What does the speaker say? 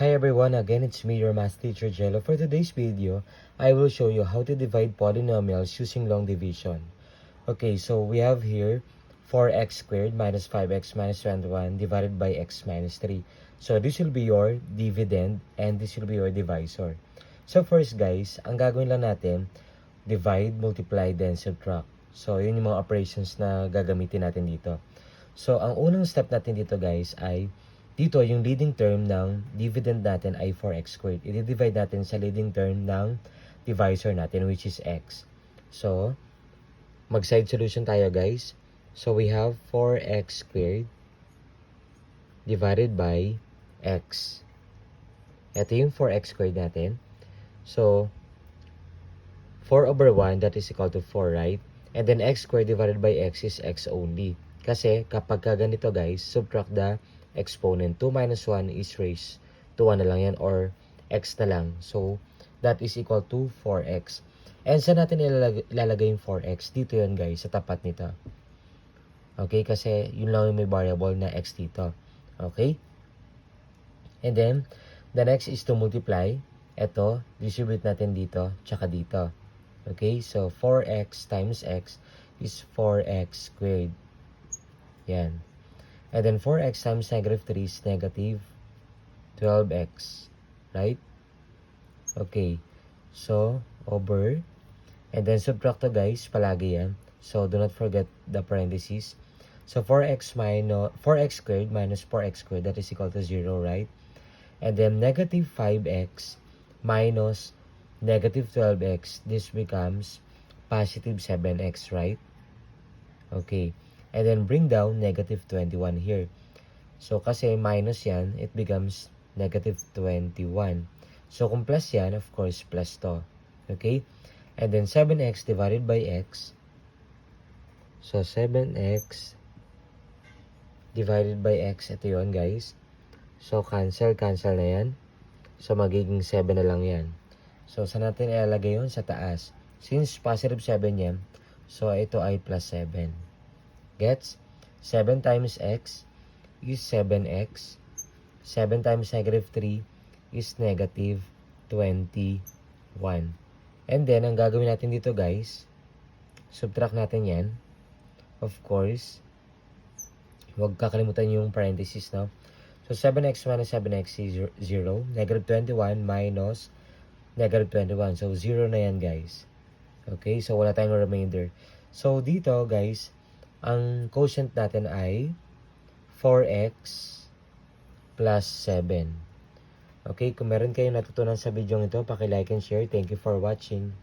Hi everyone, again it's me, your math teacher Jello. For today's video, I will show you how to divide polynomials using long division. Okay, so we have here 4x squared minus 5x minus 21 divided by x minus 3. So this will be your dividend and this will be your divisor. So first guys, ang gagawin lang natin, divide, multiply, then subtract. So yun yung mga operations na gagamitin natin dito. So ang unang step natin dito guys ay dito, yung leading term ng dividend natin ay 4x squared. I-divide natin sa leading term ng divisor natin, which is x. So, mag-side solution tayo, guys. So, we have 4x squared divided by x. Ito yung 4x squared natin. So, 4 over 1, that is equal to 4, right? And then, x squared divided by x is x only. Kasi, kapag ganito, guys, subtract the exponent. 2 minus 1 is raised to 1 na lang yan or x na lang. So, that is equal to 4x. And saan natin ilalagay yung 4x? Dito yun guys, sa tapat nito. Okay, kasi yun lang yung may variable na x dito. Okay? And then, the next is to multiply. Ito, distribute natin dito, tsaka dito. Okay, so 4x times x is 4x squared. Yan. And then 4x times negative 3 is negative 12x. Right? Okay. So, over. And then subtract to guys, palagi yan. So, do not forget the parentheses. So, 4x squared minus 4x squared, that is equal to 0, right? And then negative 5x minus negative 12x, this becomes positive 7x, right? Okay. And then bring down negative 21 here. So, kasi minus yan, it becomes negative 21. So, kung plus yan, of course, plus to. Okay? And then 7x divided by x. So, 7x divided by x. Ito yun, guys. So, cancel na yan. So, magiging 7 na lang yan. So, saan natin ilalagay yun? Sa taas. Since positive 7 yan, so, ito ay plus 7. Gets? 7 times x is 7x. 7 times negative 3 is negative 21. And then, ang gagawin natin dito guys, subtract natin yan. Of course, huwag kakalimutan yung parenthesis, no? So, 7x minus 7x is 0. Negative 21 minus negative 21. So, 0 na yan guys. Okay? So, wala tayong remainder. So, dito guys, ang quotient natin ay 4x plus 7. Okay, kung meron kayong natutunan sa video ito, paki-like and share. Thank you for watching.